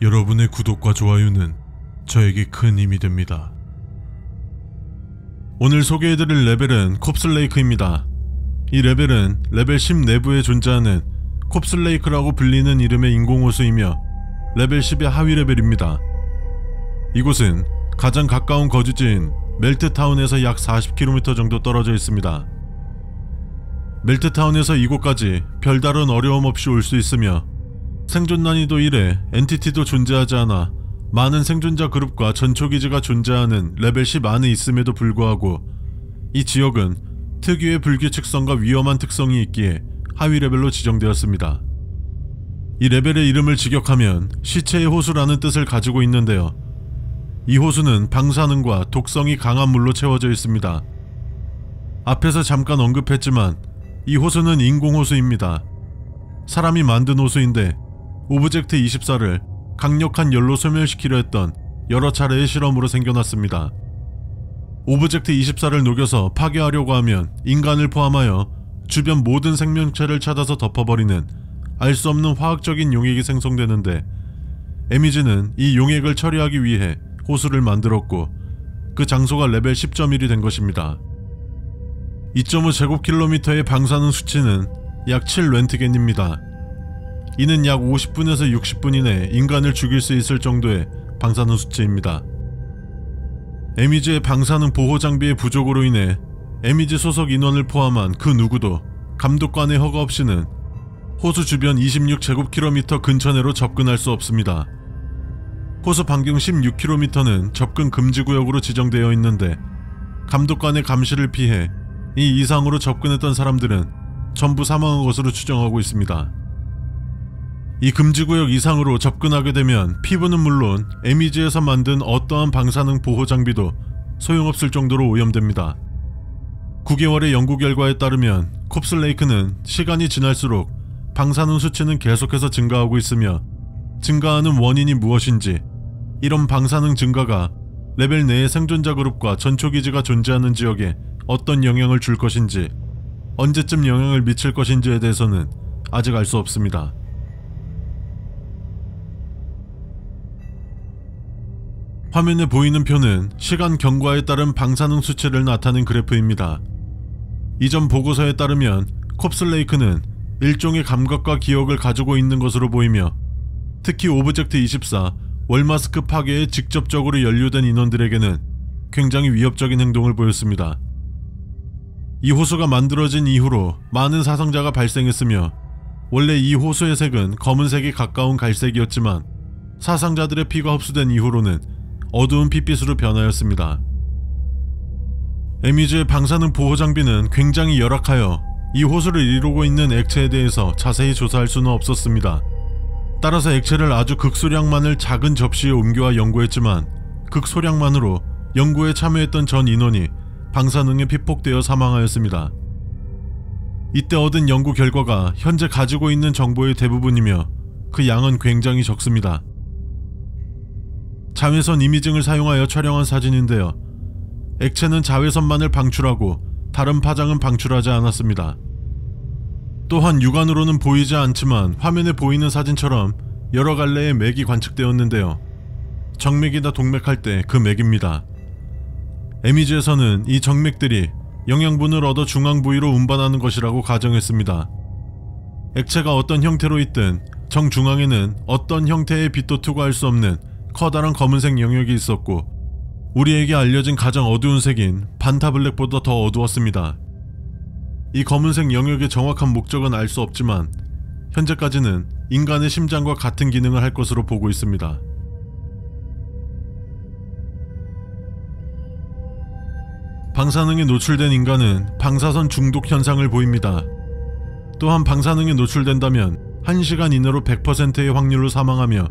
여러분의 구독과 좋아요는 저에게 큰 힘이 됩니다. 오늘 소개해드릴 레벨은 콥슬레이크입니다. 이 레벨은 레벨 10 내부에 존재하는 콥슬레이크라고 불리는 이름의 인공호수이며 레벨 10의 하위 레벨입니다. 이곳은 가장 가까운 거주지인 멜트타운에서 약 40km 정도 떨어져 있습니다. 멜트타운에서 이곳까지 별다른 어려움 없이 올 수 있으며 생존 난이도 1에 엔티티도 존재하지 않아 많은 생존자 그룹과 전초기지가 존재하는 레벨 10 안에 있음에도 불구하고 이 지역은 특유의 불규칙성과 위험한 특성이 있기에 하위 레벨로 지정되었습니다. 이 레벨의 이름을 직역하면 시체의 호수라는 뜻을 가지고 있는데요. 이 호수는 방사능과 독성이 강한 물로 채워져 있습니다. 앞에서 잠깐 언급했지만 이 호수는 인공호수입니다. 사람이 만든 호수인데 오브젝트 24를 강력한 열로 소멸시키려 했던 여러 차례의 실험으로 생겨났습니다. 오브젝트 24를 녹여서 파괴하려고 하면 인간을 포함하여 주변 모든 생명체를 찾아서 덮어버리는 알 수 없는 화학적인 용액이 생성되는데 에미지는 이 용액을 처리하기 위해 호수를 만들었고 그 장소가 레벨 10.1이 된 것입니다. 2.5제곱킬로미터의 방사능 수치는 약 7렌트겐입니다. 이는 약 50분에서 60분 이내에 인간을 죽일 수 있을 정도의 방사능 수치입니다. 에미지의 방사능 보호 장비의 부족으로 인해 에미지 소속 인원을 포함한 그 누구도 감독관의 허가 없이는 호수 주변 26제곱킬로미터 근처 내로 접근할 수 없습니다. 호수 반경 16km는 접근 금지구역으로 지정되어 있는데 감독관의 감시를 피해 이 이상으로 접근했던 사람들은 전부 사망한 것으로 추정하고 있습니다. 이 금지구역 이상으로 접근하게 되면 피부는 물론 에미지에서 만든 어떠한 방사능 보호 장비도 소용없을 정도로 오염됩니다. 9개월의 연구 결과에 따르면 콥슬레이크는 시간이 지날수록 방사능 수치는 계속해서 증가하고 있으며 증가하는 원인이 무엇인지, 이런 방사능 증가가 레벨 내의 생존자 그룹과 전초기지가 존재하는 지역에 어떤 영향을 줄 것인지, 언제쯤 영향을 미칠 것인지에 대해서는 아직 알 수 없습니다. 화면에 보이는 표는 시간 경과에 따른 방사능 수치를 나타낸 그래프입니다. 이전 보고서에 따르면 콥슬레이크는 일종의 감각과 기억을 가지고 있는 것으로 보이며 특히 오브젝트 24 월마스크 파괴에 직접적으로 연루된 인원들에게는 굉장히 위협적인 행동을 보였습니다. 이 호수가 만들어진 이후로 많은 사상자가 발생했으며 원래 이 호수의 색은 검은색이 가까운 갈색이었지만 사상자들의 피가 흡수된 이후로는 어두운 핏빛으로 변하였습니다. 에미즈의 방사능 보호 장비는 굉장히 열악하여 이 호수를 이루고 있는 액체에 대해서 자세히 조사할 수는 없었습니다. 따라서 액체를 아주 극소량만을 작은 접시에 옮겨와 연구했지만 극소량만으로 연구에 참여했던 전 인원이 방사능에 피폭되어 사망하였습니다. 이때 얻은 연구 결과가 현재 가지고 있는 정보의 대부분이며 그 양은 굉장히 적습니다. 자외선 이미징을 사용하여 촬영한 사진인데요. 액체는 자외선만을 방출하고 다른 파장은 방출하지 않았습니다. 또한 육안으로는 보이지 않지만 화면에 보이는 사진처럼 여러 갈래의 맥이 관측되었는데요. 정맥이나 동맥할 때 그 맥입니다. 에미지에서는 이 정맥들이 영양분을 얻어 중앙 부위로 운반하는 것이라고 가정했습니다. 액체가 어떤 형태로 있든 정중앙에는 어떤 형태의 빛도 투과할 수 없는 커다란 검은색 영역이 있었고 우리에게 알려진 가장 어두운 색인 반타블랙보다 더 어두웠습니다. 이 검은색 영역의 정확한 목적은 알 수 없지만 현재까지는 인간의 심장과 같은 기능을 할 것으로 보고 있습니다. 방사능에 노출된 인간은 방사선 중독 현상을 보입니다. 또한 방사능에 노출된다면 1시간 이내로 100%의 확률로 사망하며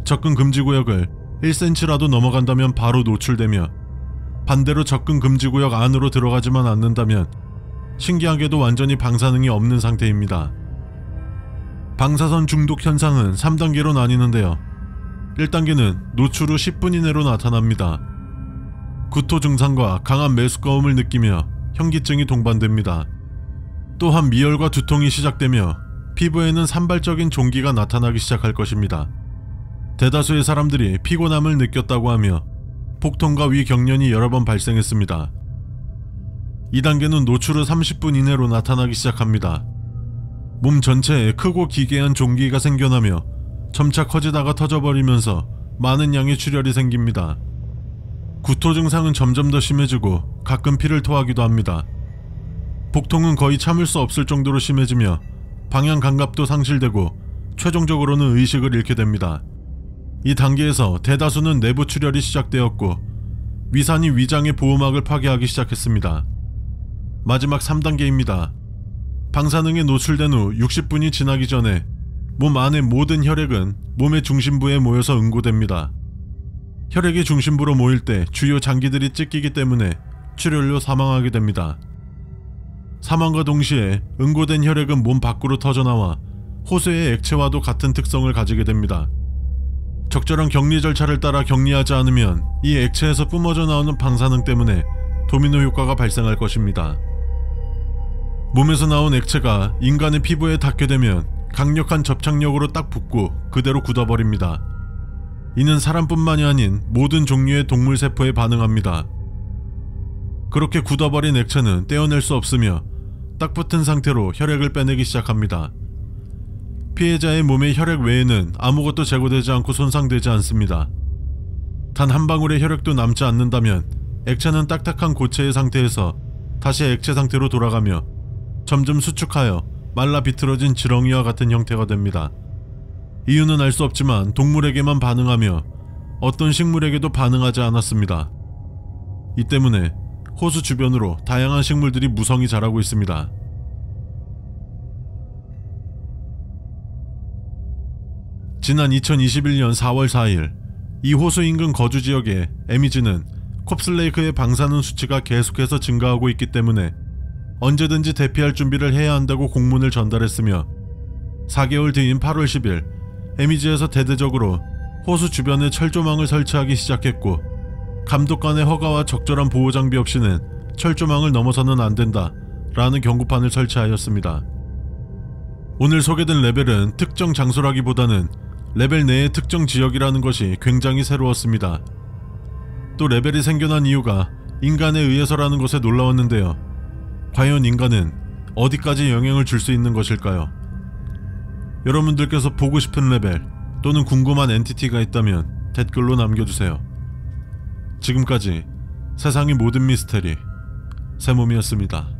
접근 금지구역을 1cm라도 넘어간다면 바로 노출되며 반대로 접근 금지구역 안으로 들어가지만 않는다면 신기하게도 완전히 방사능이 없는 상태입니다. 방사선 중독 현상은 3단계로 나뉘는데요. 1단계는 노출 후 10분 이내로 나타납니다. 구토 증상과 강한 메스꺼움을 느끼며 현기증이 동반됩니다. 또한 미열과 두통이 시작되며 피부에는 산발적인 종기가 나타나기 시작할 것입니다. 대다수의 사람들이 피곤함을 느꼈다고 하며 복통과 위경련이 여러 번 발생했습니다. 이 단계는 노출 후 30분 이내로 나타나기 시작합니다. 몸 전체에 크고 기괴한 종기가 생겨나며 점차 커지다가 터져버리면서 많은 양의 출혈이 생깁니다. 구토 증상은 점점 더 심해지고 가끔 피를 토하기도 합니다. 복통은 거의 참을 수 없을 정도로 심해지며 방향 감각도 상실되고 최종적으로는 의식을 잃게 됩니다. 이 단계에서 대다수는 내부 출혈이 시작되었고 위산이 위장의 보호막을 파괴하기 시작했습니다. 마지막 3단계입니다. 방사능에 노출된 후 60분이 지나기 전에 몸 안의 모든 혈액은 몸의 중심부에 모여서 응고됩니다. 혈액이 중심부로 모일 때 주요 장기들이 찢기기 때문에 출혈로 사망하게 됩니다. 사망과 동시에 응고된 혈액은 몸 밖으로 터져나와 호수의 액체와도 같은 특성을 가지게 됩니다. 적절한 격리 절차를 따라 격리하지 않으면 이 액체에서 뿜어져 나오는 방사능 때문에 도미노 효과가 발생할 것입니다. 몸에서 나온 액체가 인간의 피부에 닿게 되면 강력한 접착력으로 딱 붙고 그대로 굳어버립니다. 이는 사람뿐만이 아닌 모든 종류의 동물 세포에 반응합니다. 그렇게 굳어버린 액체는 떼어낼 수 없으며 딱 붙은 상태로 혈액을 빼내기 시작합니다. 피해자의 몸의 혈액 외에는 아무것도 제거되지 않고 손상되지 않습니다. 단 한 방울의 혈액도 남지 않는다면 액체는 딱딱한 고체의 상태에서 다시 액체 상태로 돌아가며 점점 수축하여 말라 비틀어진 지렁이와 같은 형태가 됩니다. 이유는 알 수 없지만 동물에게만 반응하며 어떤 식물에게도 반응하지 않았습니다. 이 때문에 호수 주변으로 다양한 식물들이 무성히 자라고 있습니다. 지난 2021년 4월 4일 이 호수 인근 거주지역의 에미즈는 콥슬레이크의 방사능 수치가 계속해서 증가하고 있기 때문에 언제든지 대피할 준비를 해야 한다고 공문을 전달했으며 4개월 뒤인 8월 10일 에미즈에서 대대적으로 호수 주변에 철조망을 설치하기 시작했고 감독관의 허가와 적절한 보호장비 없이는 철조망을 넘어서는 안된다 라는 경고판을 설치하였습니다. 오늘 소개된 레벨은 특정 장소라기보다는 레벨 내의 특정 지역이라는 것이 굉장히 새로웠습니다. 또 레벨이 생겨난 이유가 인간에 의해서라는 것에 놀라웠는데요. 과연 인간은 어디까지 영향을 줄 수 있는 것일까요? 여러분들께서 보고 싶은 레벨 또는 궁금한 엔티티가 있다면 댓글로 남겨주세요. 지금까지 세상의 모든 미스테리 세몸이었습니다.